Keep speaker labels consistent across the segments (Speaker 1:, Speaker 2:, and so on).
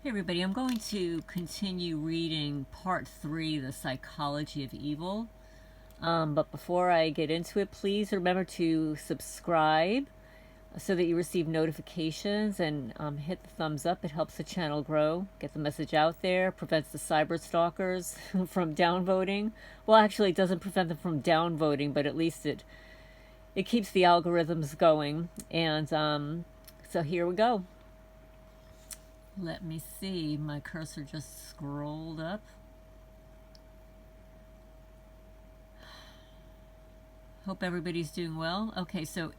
Speaker 1: Hey everybody, I'm going to continue reading part 3, The Psychology of Evil. But before I get into it, please remember to subscribe so that you receive notifications, and hit the thumbs up. It helps the channel grow, get the message out there, prevents the cyber stalkers from downvoting. Well, actually, it doesn't prevent them from downvoting, but at least it keeps the algorithms going. And so here we go. Let me see, my cursor just scrolled up. Hope everybody's doing well. Okay, so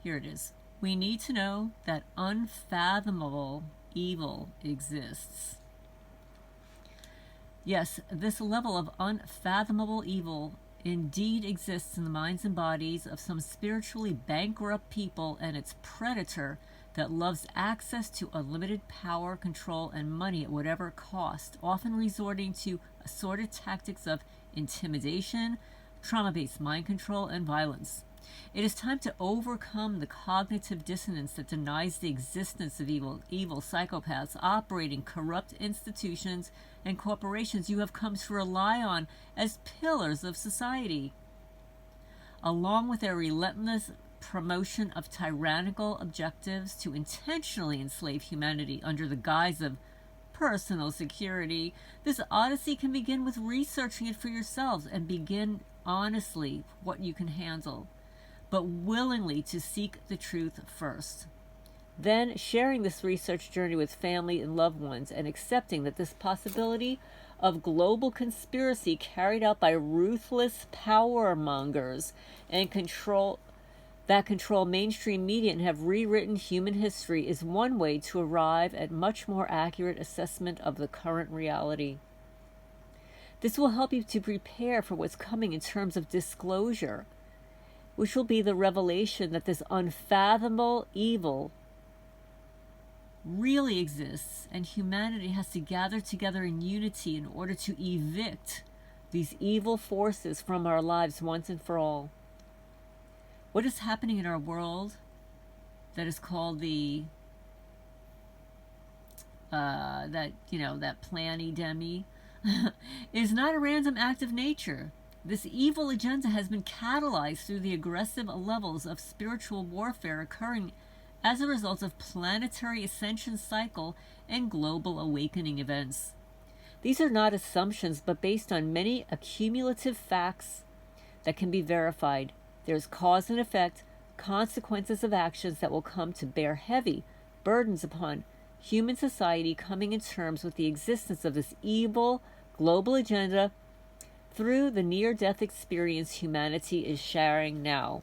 Speaker 1: here it is. We need to know that unfathomable evil exists. Yes, this level of unfathomable evil indeed exists in the minds and bodies of some spiritually bankrupt people and its predator that loves access to unlimited power, control, and money at whatever cost, often resorting to assorted tactics of intimidation, trauma-based mind control, and violence. It is time to overcome the cognitive dissonance that denies the existence of evil psychopaths operating corrupt institutions and corporations you have come to rely on as pillars of society. Along with their relentless promotion of tyrannical objectives to intentionally enslave humanity under the guise of personal security, this odyssey can begin with researching it for yourselves and begin honestly what you can handle, but willingly to seek the truth first. Then sharing this research journey with family and loved ones, and accepting that this possibility of global conspiracy carried out by ruthless power mongers and control mainstream media and have rewritten human history is one way to arrive at much more accurate assessment of the current reality. This will help you to prepare for what's coming in terms of disclosure, which will be the revelation that this unfathomable evil really exists, and humanity has to gather together in unity in order to evict these evil forces from our lives once and for all. What is happening in our world that is called the that planny-demi is not a random act of nature. This evil agenda has been catalyzed through the aggressive levels of spiritual warfare occurring as a result of planetary ascension cycle and global awakening events. These are not assumptions, but based on many accumulative facts that can be verified. There's cause and effect, consequences of actions that will come to bear heavy burdens upon human society, coming in terms with the existence of this evil global agenda through the near-death experience humanity is sharing now.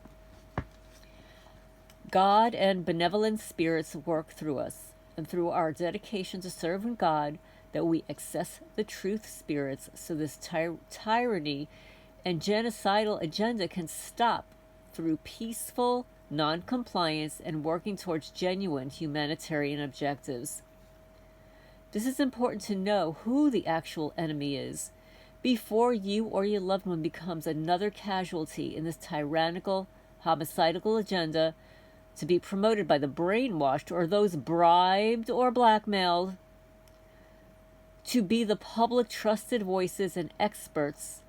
Speaker 1: God and benevolent spirits work through us, and through our dedication to serving God, that we access the truth spirits so this tyranny and genocidal agenda can stop through peaceful non-compliance and working towards genuine humanitarian objectives. This is important to know who the actual enemy is before you or your loved one becomes another casualty in this tyrannical, homicidal agenda to be promoted by the brainwashed or those bribed or blackmailed to be the public trusted voices and experts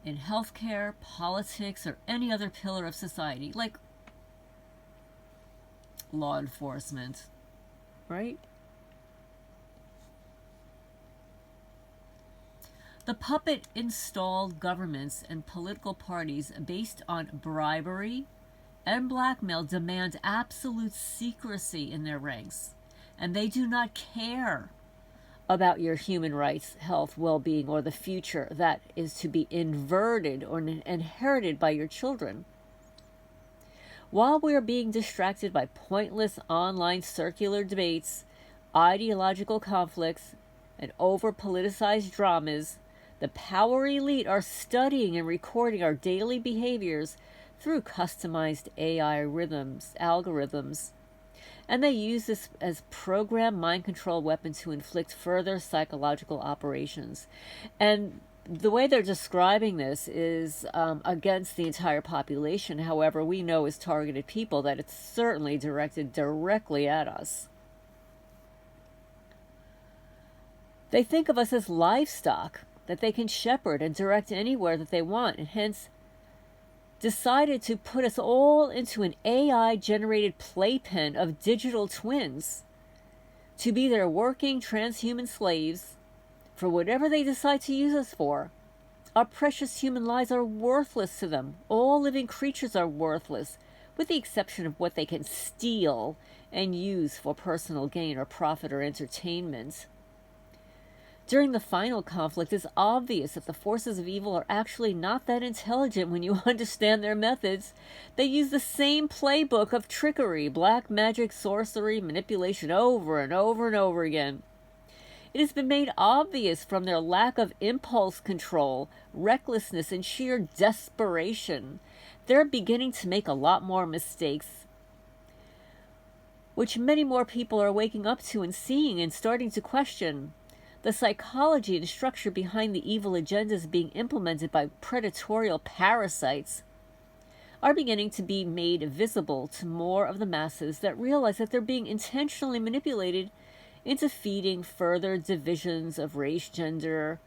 Speaker 1: in healthcare, politics, or any other pillar of society, like law enforcement, right? The puppet-installed governments and political parties based on bribery and blackmail demand absolute secrecy in their ranks, and they do not care about your human rights, health, well-being, or the future that is to be inverted or inherited by your children. While we are being distracted by pointless online circular debates, ideological conflicts, and over-politicized dramas, the power elite are studying and recording our daily behaviors through customized AI algorithms, and they use this as programmed mind control weapon to inflict further psychological operations. And The way they're describing this is against the entire population. However, we know as targeted people that it's certainly directed directly at us. They think of us as livestock that they can shepherd and direct anywhere that they want, and hence decided to put us all into an AI-generated playpen of digital twins to be their working transhuman slaves for whatever they decide to use us for. Our precious human lives are worthless to them. All living creatures are worthless, with the exception of what they can steal and use for personal gain or profit or entertainment. During the final conflict, it's obvious that the forces of evil are actually not that intelligent when you understand their methods. They use the same playbook of trickery, black magic, sorcery, manipulation over and over and over again. It has been made obvious from their lack of impulse control, recklessness, and sheer desperation. They're beginning to make a lot more mistakes, which many more people are waking up to and seeing and starting to question. The psychology and structure behind the evil agendas being implemented by predatorial parasites are beginning to be made visible to more of the masses that realize that they're being intentionally manipulated into feeding further divisions of race, gender,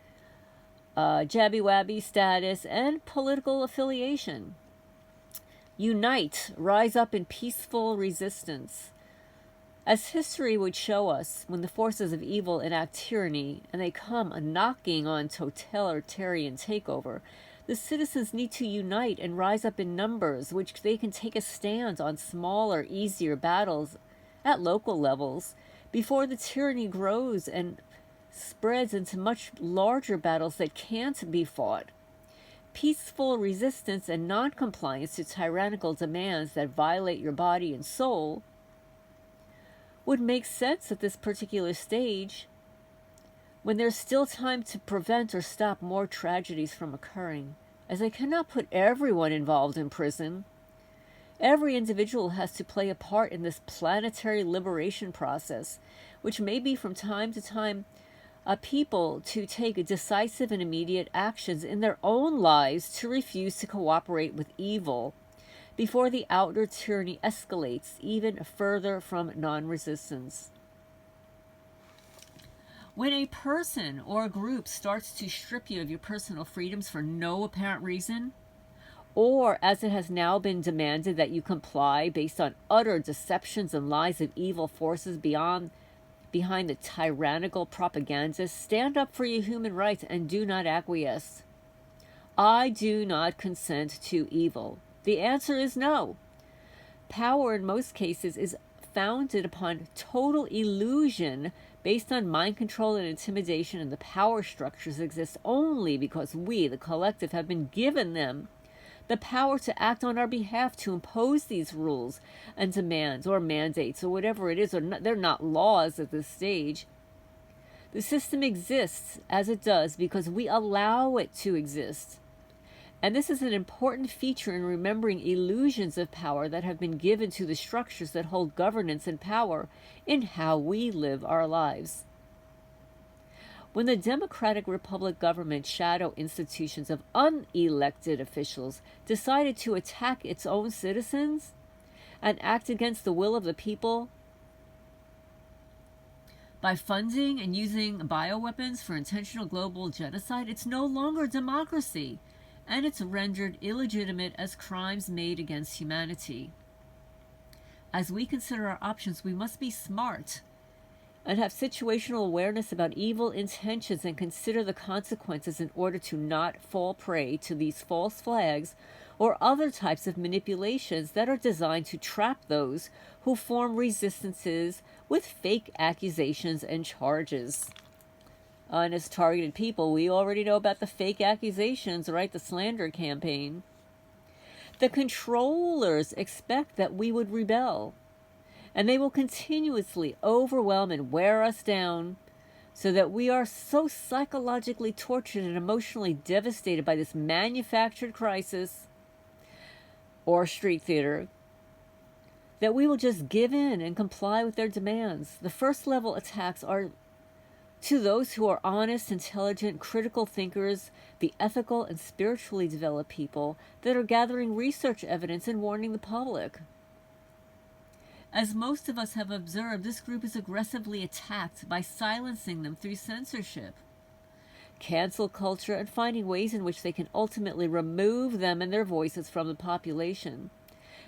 Speaker 1: jabby-wabby status, and political affiliation. Unite, rise up in peaceful resistance. As history would show us, when the forces of evil enact tyranny and they come knocking on totalitarian takeover, the citizens need to unite and rise up in numbers, which they can take a stand on smaller, easier battles at local levels before the tyranny grows and spreads into much larger battles that can't be fought. Peaceful resistance and non-compliance to tyrannical demands that violate your body and soul would make sense at this particular stage, when there's still time to prevent or stop more tragedies from occurring, as they cannot put everyone involved in prison. Every individual has to play a part in this planetary liberation process, which may be from time to time people to take decisive and immediate actions in their own lives to refuse to cooperate with evil before the outer tyranny escalates even further from non-resistance. When a person or a group starts to strip you of your personal freedoms for no apparent reason, or as it has now been demanded that you comply based on utter deceptions and lies of evil forces behind the tyrannical propagandists, stand up for your human rights and do not acquiesce. I do not consent to evil. The answer is no. Power in most cases is founded upon total illusion based on mind control and intimidation, and the power structures exist only because we, the collective, have been given them the power to act on our behalf, to impose these rules and demands or mandates or whatever it is. They're not laws at this stage. The system exists as it does because we allow it to exist. And this is an important feature in remembering illusions of power that have been given to the structures that hold governance and power in how we live our lives. When the Democratic Republic government shadow institutions of unelected officials decided to attack its own citizens and act against the will of the people by funding and using bioweapons for intentional global genocide, it's no longer democracy, and it's rendered illegitimate as crimes made against humanity. As we consider our options, we must be smart and have situational awareness about evil intentions and consider the consequences in order to not fall prey to these false flags or other types of manipulations that are designed to trap those who form resistances with fake accusations and charges. And as targeted people, we already know about the fake accusations, right? The slander campaign. The controllers expect that we would rebel, and they will continuously overwhelm and wear us down so that we are so psychologically tortured and emotionally devastated by this manufactured crisis or street theater that we will just give in and comply with their demands. The first level attacks are To those who are honest, intelligent, critical thinkers, the ethical and spiritually developed people that are gathering research evidence and warning the public. As most of us have observed, this group is aggressively attacked by silencing them through censorship, cancel culture, and finding ways in which they can ultimately remove them and their voices from the population.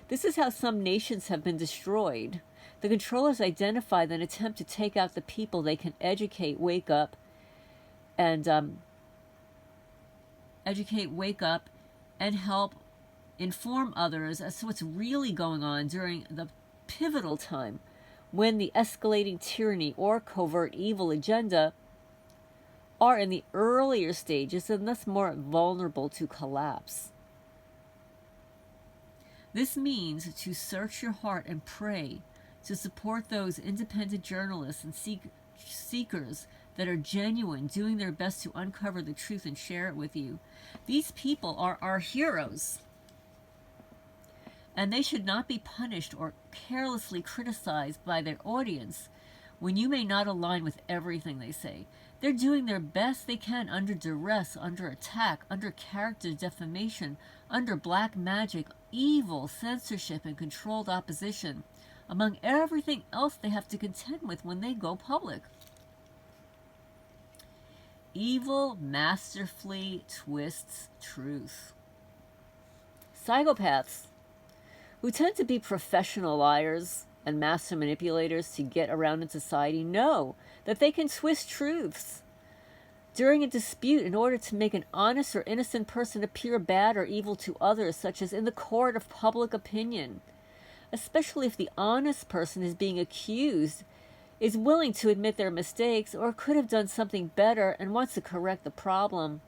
Speaker 1: This is how some nations have been destroyed. The controllers identify and attempt to take out the people they can educate, wake up, and help inform others as to what's really going on during the pivotal time when the escalating tyranny or covert evil agenda are in the earlier stages and thus more vulnerable to collapse. This means to search your heart and pray to support those independent journalists and seekers that are genuine, doing their best to uncover the truth and share it with you. These people are our heroes, and they should not be punished or carelessly criticized by their audience when you may not align with everything they say. They're doing their best they can under duress, under attack, under character defamation, under black magic, evil, censorship, and controlled opposition, among everything else they have to contend with when they go public. Evil masterfully twists truth. Psychopaths, who tend to be professional liars and master manipulators to get around in society, know that they can twist truths during a dispute in order to make an honest or innocent person appear bad or evil to others, such as in the court of public opinion. Especially if the honest person is being accused is willing to admit their mistakes or could have done something better and wants to correct the problem.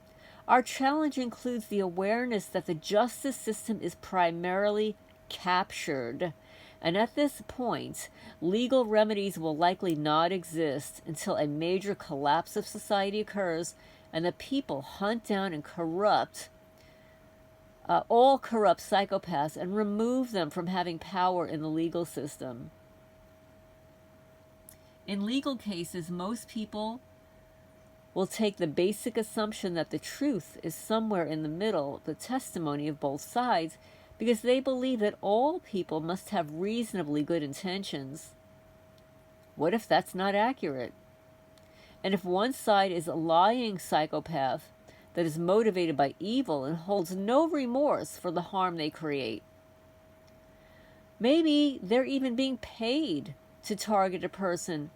Speaker 1: Our challenge includes the awareness that the justice system is primarily captured, and at this point, legal remedies will likely not exist until a major collapse of society occurs and the people hunt down and corrupt all corrupt psychopaths and remove them from having power in the legal system. In legal cases, most people will take the basic assumption that the truth is somewhere in the middle, the testimony of both sides, because they believe that all people must have reasonably good intentions. What if that's not accurate? And if one side is a lying psychopath that is motivated by evil and holds no remorse for the harm they create? Maybe they're even being paid to target a person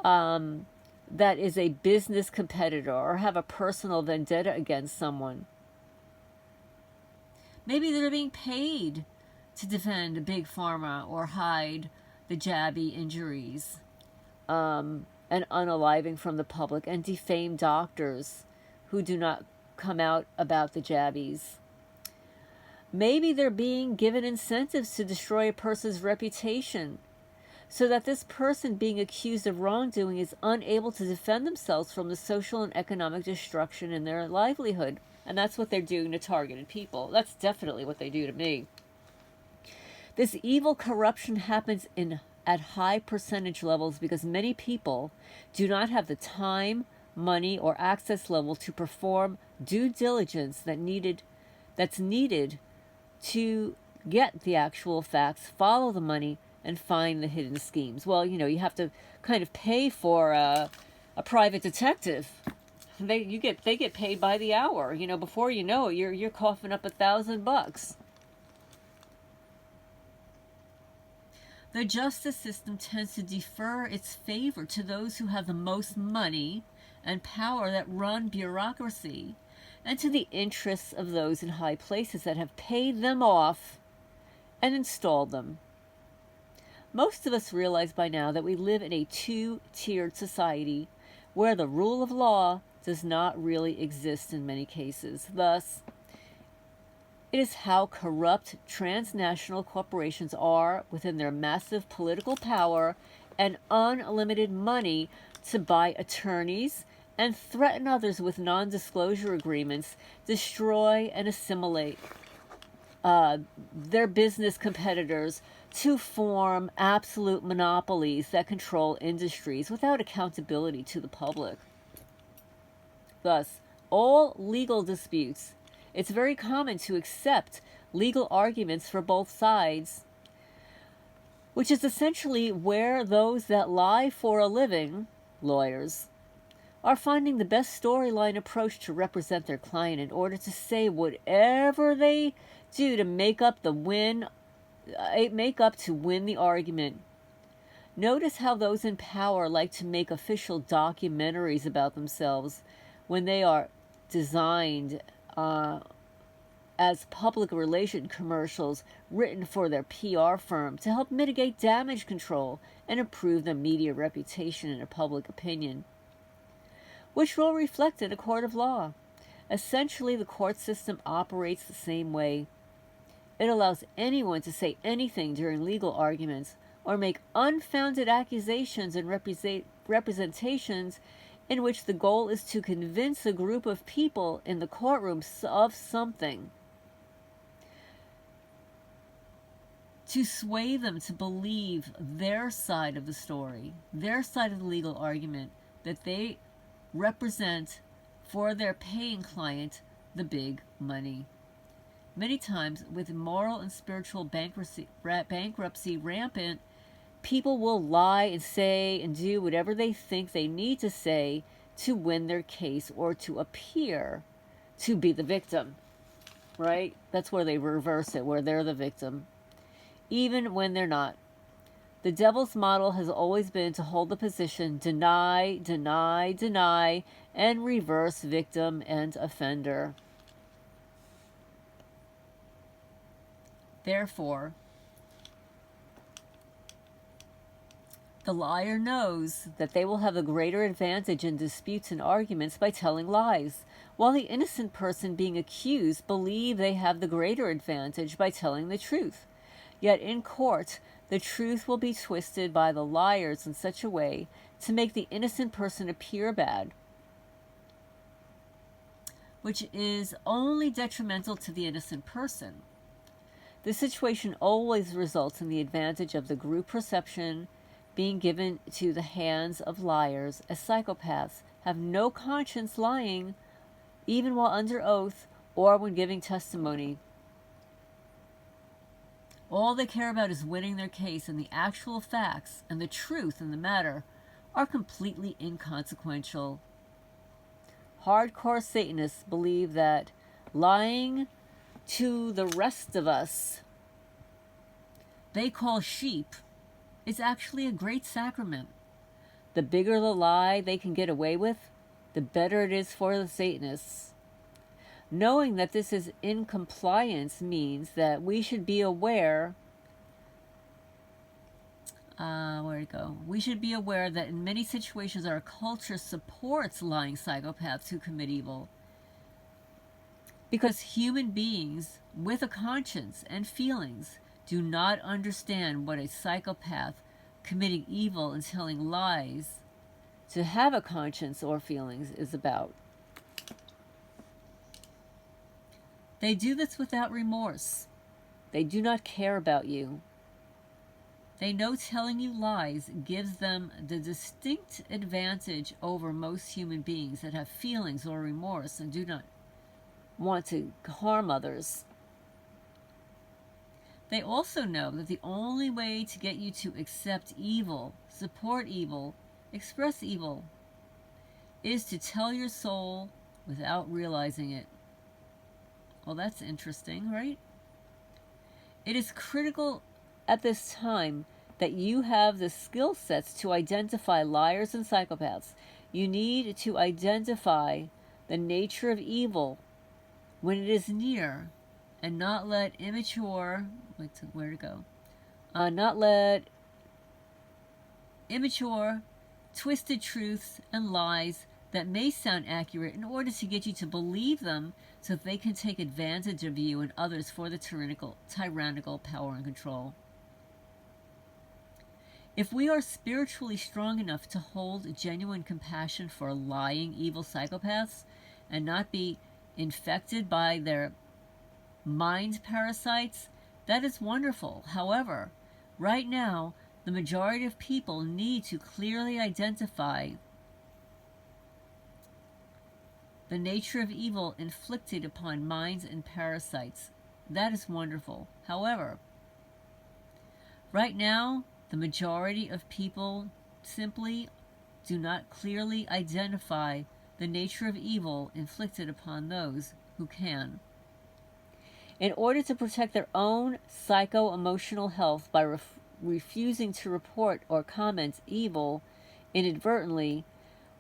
Speaker 1: that is a business competitor or have a personal vendetta against someone. Maybe they're being paid to defend Big Pharma or hide the jabby injuries and unaliving from the public and defame doctors who do not come out about the jabbies. Maybe they're being given incentives to destroy a person's reputation so that this person being accused of wrongdoing is unable to defend themselves from the social and economic destruction in their livelihood. And that's what they're doing to targeted people. That's definitely what they do to me. This evil corruption happens at high percentage levels because many people do not have the time, money, or access level to perform due diligence that's needed to get the actual facts, follow the money, and find the hidden schemes. Well, you have to kind of pay for a private detective. They get paid by the hour. Before you know it, you're coughing up $1,000. The justice system tends to defer its favor to those who have the most money and power that run bureaucracy, and to the interests of those in high places that have paid them off and installed them. Most of us realize by now that we live in a two-tiered society where the rule of law does not really exist in many cases. Thus, it is how corrupt transnational corporations are within their massive political power and unlimited money to buy attorneys and threaten others with non-disclosure agreements, destroy and assimilate their business competitors to form absolute monopolies that control industries without accountability to the public. Thus, all legal disputes, it's very common to accept legal arguments for both sides, which is essentially where those that lie for a living, lawyers, are finding the best storyline approach to represent their client in order to say whatever they do to make up to win the argument. Notice how those in power like to make official documentaries about themselves when they are designed as public relation commercials written for their PR firm to help mitigate damage control and improve the media reputation and public opinion, which will reflect in a court of law. Essentially, the court system operates the same way. It allows anyone to say anything during legal arguments or make unfounded accusations and representations in which the goal is to convince a group of people in the courtroom of something, to sway them to believe their side of the story, their side of the legal argument, that they represent for their paying client the big money. Many times, with moral and spiritual bankruptcy rampant, people will lie and say and do whatever they think they need to say to win their case or to appear to be the victim, right? That's where they reverse it, where they're the victim, even when they're not. The devil's model has always been to hold the position, deny, deny, deny, and reverse victim and offender. Therefore, the liar knows that they will have a greater advantage in disputes and arguments by telling lies, while the innocent person being accused believe they have the greater advantage by telling the truth. Yet in court, the truth will be twisted by the liars in such a way to make the innocent person appear bad, which is only detrimental to the innocent person. This situation always results in the advantage of the group perception being given to the hands of liars, as psychopaths have no conscience lying, even while under oath or when giving testimony. All they care about is winning their case, and the actual facts and the truth in the matter are completely inconsequential. Hardcore Satanists believe that lying to the rest of us, they call sheep, is actually a great sacrament. The bigger the lie they can get away with, the better it is for the Satanists. Knowing that this is in compliance means that we should be aware, we should be aware that in many situations our culture supports lying psychopaths who commit evil. Because human beings with a conscience and feelings do not understand what a psychopath committing evil and telling lies to have a conscience or feelings is about. They do this without remorse. They do not care about you. They know telling you lies gives them the distinct advantage over most human beings that have feelings or remorse and do not want to harm others. They also know that the only way to get you to accept evil, support evil, express evil, is to tell your soul without realizing it. Well, that's interesting, right? It is critical at this time that you have the skill sets to identify liars and psychopaths. You need to identify the nature of evil when it is near, and not let immature, twisted truths and lies that may sound accurate in order to get you to believe them so that they can take advantage of you and others for the tyrannical power and control. If we are spiritually strong enough to hold genuine compassion for lying, evil psychopaths and not be infected by their mind parasites, that is wonderful. However, Right now, the majority of people need to clearly identify the nature of evil inflicted upon minds and parasites. That is wonderful. However, right now, the majority of people simply do not clearly identify the nature of evil inflicted upon those who can. In order to protect their own psycho-emotional health by refusing to report or comment evil inadvertently,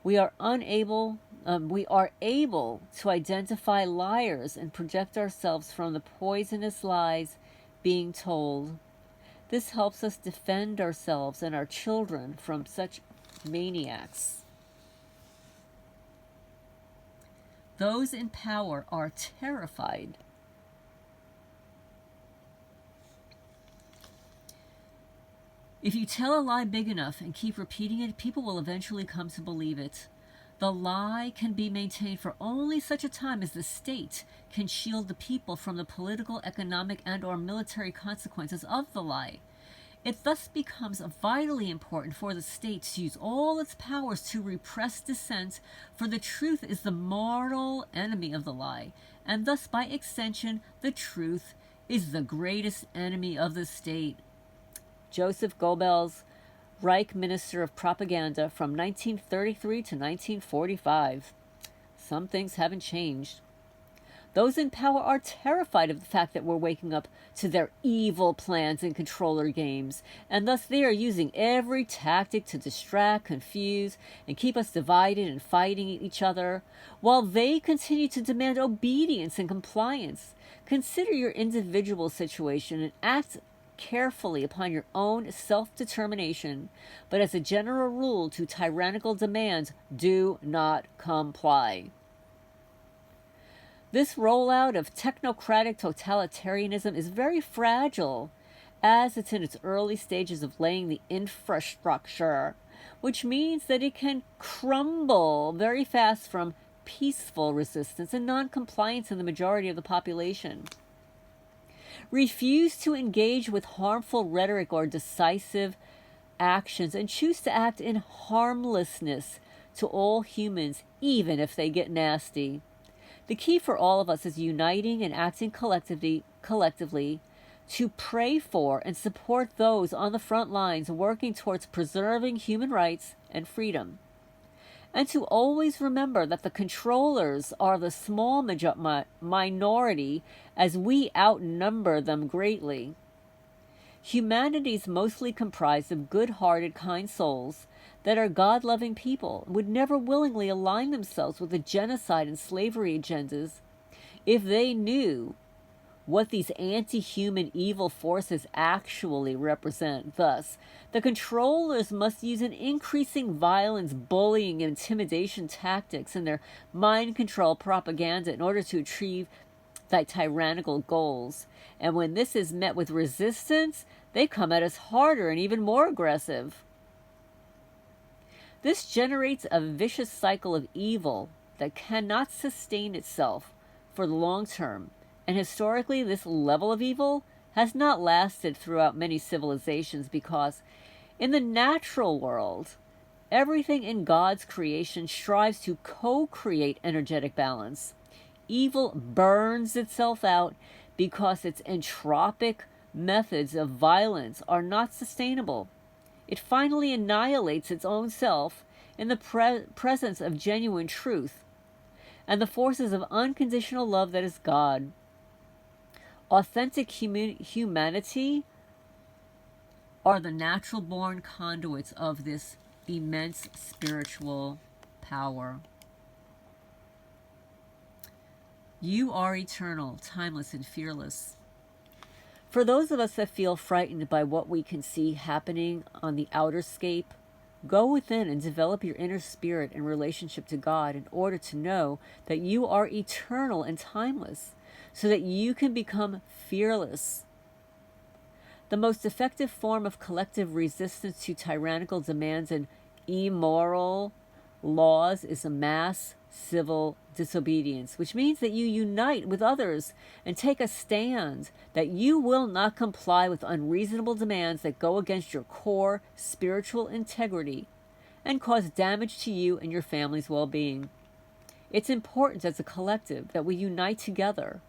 Speaker 1: we are able to identify liars and protect ourselves from the poisonous lies being told. This helps us defend ourselves and our children from such maniacs. Those in power are terrified. If you tell a lie big enough and keep repeating it, people will eventually come to believe it. The lie can be maintained for only such a time as the state can shield the people from the political, economic, and/or military consequences of the lie. It thus becomes vitally important for the state to use all its powers to repress dissent, for the truth is the mortal enemy of the lie, and thus, by extension, the truth is the greatest enemy of the state. Joseph Goebbels, Reich Minister of Propaganda from 1933 to 1945. Some things haven't changed. Those in power are terrified of the fact that we're waking up to their evil plans and controller games, and thus they are using every tactic to distract, confuse, and keep us divided and fighting each other, while they continue to demand obedience and compliance. Consider your individual situation and act carefully upon your own self-determination, but as a general rule to tyrannical demands, do not comply. This rollout of technocratic totalitarianism is very fragile, as it's in its early stages of laying the infrastructure, which means that it can crumble very fast from peaceful resistance and non-compliance in the majority of the population. Refuse to engage with harmful rhetoric or decisive actions and choose to act in harmlessness to all humans, even if they get nasty. The key for all of us is uniting and acting collectively to pray for and support those on the front lines working towards preserving human rights and freedom. And to always remember that the controllers are the small minority, as we outnumber them greatly. Humanity is mostly comprised of good-hearted, kind souls that are God-loving people, would never willingly align themselves with the genocide and slavery agendas if they knew what these anti-human evil forces actually represent. Thus, the controllers must use an increasing violence, bullying, and intimidation tactics in their mind control propaganda in order to achieve thy tyrannical goals. And when this is met with resistance, they come at us harder and even more aggressive. This generates a vicious cycle of evil that cannot sustain itself for the long term. And historically, this level of evil has not lasted throughout many civilizations because in the natural world, everything in God's creation strives to co-create energetic balance. Evil burns itself out because its entropic methods of violence are not sustainable. It finally annihilates its own self in the presence of genuine truth and the forces of unconditional love that is God. Authentic humanity are the natural-born conduits of this immense spiritual power. You are eternal, timeless, and fearless. For those of us that feel frightened by what we can see happening on the outer scape, go within and develop your inner spirit in relationship to God in order to know that you are eternal and timeless, so that you can become fearless. The most effective form of collective resistance to tyrannical demands and immoral laws is a mass civil disobedience, which means that you unite with others and take a stand that you will not comply with unreasonable demands that go against your core spiritual integrity and cause damage to you and your family's well-being. It's important as a collective that we unite together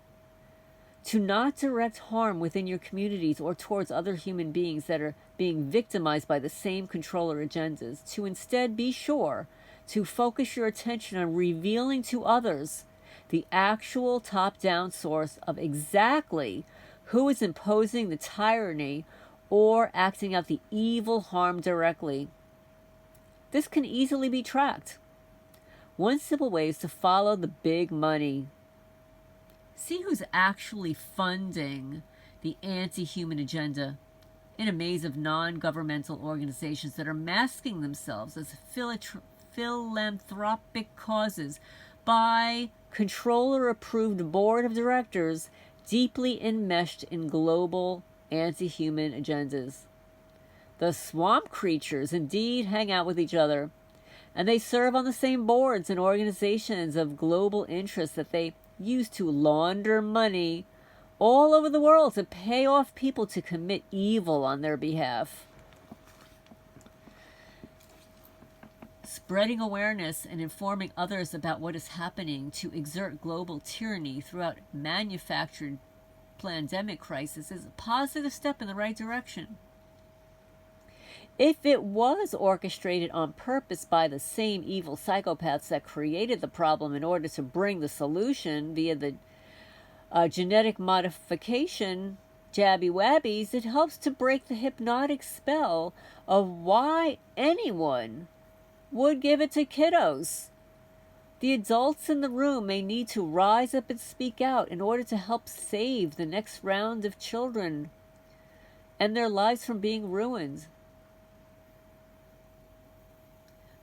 Speaker 1: to not direct harm within your communities or towards other human beings that are being victimized by the same controller agendas, to instead be sure to focus your attention on revealing to others the actual top-down source of exactly who is imposing the tyranny or acting out the evil harm directly. This can easily be tracked. One simple way is to follow the big money. See who's actually funding the anti-human agenda in a maze of non-governmental organizations that are masking themselves as philanthropic causes by controller-approved board of directors deeply enmeshed in global anti-human agendas. The swamp creatures indeed hang out with each other, and they serve on the same boards and organizations of global interest that they use to launder money all over the world to pay off people to commit evil on their behalf. Spreading awareness and informing others about what is happening to exert global tyranny throughout manufactured pandemic crisis is a positive step in the right direction. If it was orchestrated on purpose by the same evil psychopaths that created the problem in order to bring the solution via the genetic modification jabby wabbies, it helps to break the hypnotic spell of why anyone would give it to kiddos. The adults in the room may need to rise up and speak out in order to help save the next round of children and their lives from being ruined.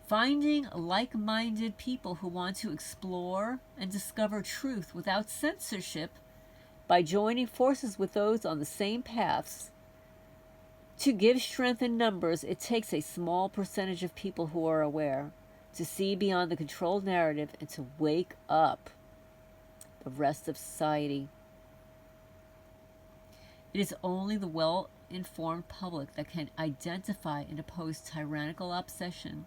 Speaker 1: Finding like-minded people who want to explore and discover truth without censorship by joining forces with those on the same paths. To give strength in numbers, it takes a small percentage of people who are aware to see beyond the controlled narrative and to wake up the rest of society. It is only the well-informed public that can identify and oppose tyrannical oppression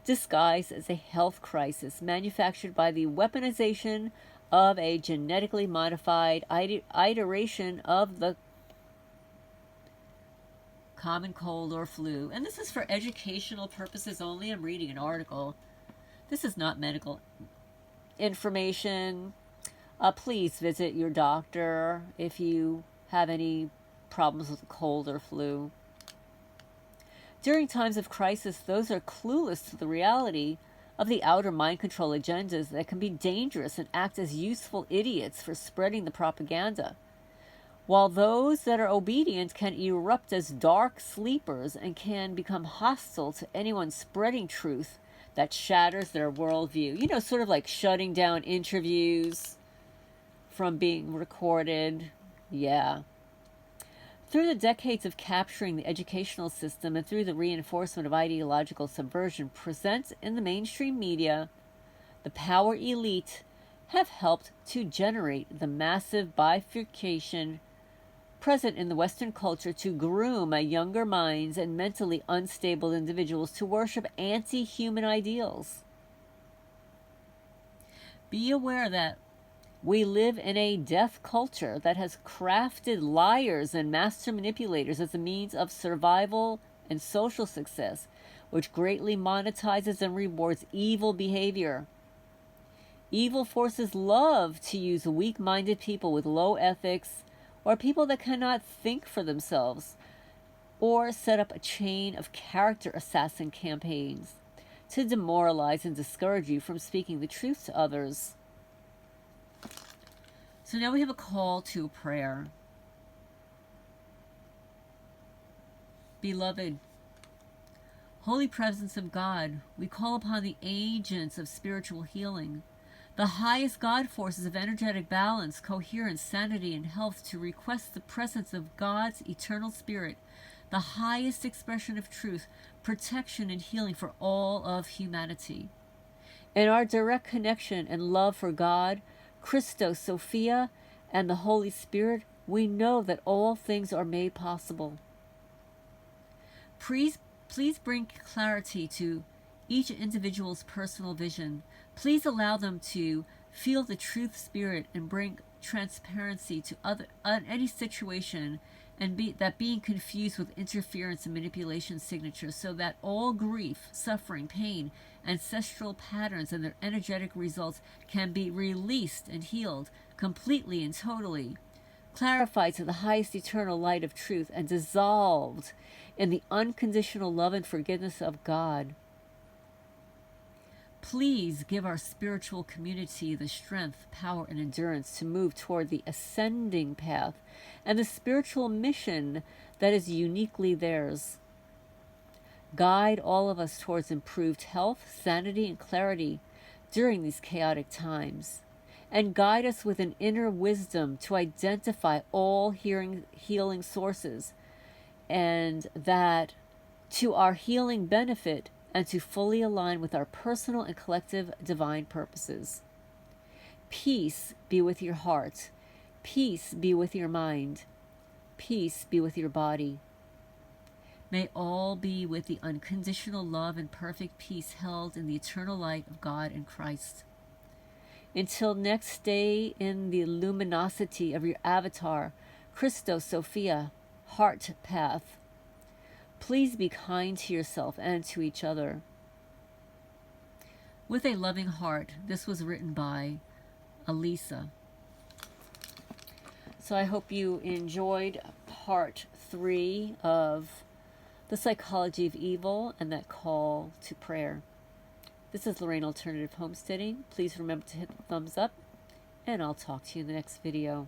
Speaker 1: disguised as a health crisis manufactured by the weaponization of a genetically modified iteration of the common cold or flu. And this is for educational purposes only. I'm reading an article. This is not medical information. Please visit your doctor if you have any problems with a cold or flu. During times of crisis, those are clueless to the reality of the outer mind control agendas that can be dangerous and act as useful idiots for spreading the propaganda, while those that are obedient can erupt as dark sleepers and can become hostile to anyone spreading truth that shatters their worldview. You know, sort of like shutting down interviews from being recorded. Yeah. Through the decades of capturing the educational system and through the reinforcement of ideological subversion present in the mainstream media, the power elite have helped to generate the massive bifurcation present in the Western culture to groom younger minds and mentally unstable individuals to worship anti-human ideals. Be aware that we live in a death culture that has crafted liars and master manipulators as a means of survival and social success, which greatly monetizes and rewards evil behavior. Evil forces love to use weak-minded people with low ethics or people that cannot think for themselves, or set up a chain of character assassin campaigns to demoralize and discourage you from speaking the truth to others. So now we have a call to prayer. Beloved, Holy Presence of God, we call upon the agents of spiritual healing, the highest God forces of energetic balance, coherence, sanity, and health to request the presence of God's eternal Spirit, the highest expression of truth, protection, and healing for all of humanity. In our direct connection and love for God, Christos, Sophia, and the Holy Spirit, we know that all things are made possible. Please bring clarity to each individual's personal vision. Please allow them to feel the truth spirit and bring transparency to any situation, and being confused with interference and manipulation signatures, so that all grief, suffering, pain, ancestral patterns, and their energetic results can be released and healed completely and totally, clarified to the highest eternal light of truth, and dissolved in the unconditional love and forgiveness of God. Please give our spiritual community the strength, power, and endurance to move toward the ascending path and the spiritual mission that is uniquely theirs. Guide all of us towards improved health, sanity, and clarity during these chaotic times. And guide us with an inner wisdom to identify all healing sources, and that to our healing benefit, and to fully align with our personal and collective divine purposes. Peace be with your heart. Peace be with your mind. Peace be with your body. May all be with the unconditional love and perfect peace held in the eternal light of God and Christ. Until next day, in the luminosity of your avatar, Christos, Sophia, heart path, please be kind to yourself and to each other. With a loving heart, this was written by Elisa. So I hope you enjoyed part 3 of The Psychology of Evil and that call to prayer. This is Lorraine Alternative Homesteading. Please remember to hit the thumbs up, and I'll talk to you in the next video.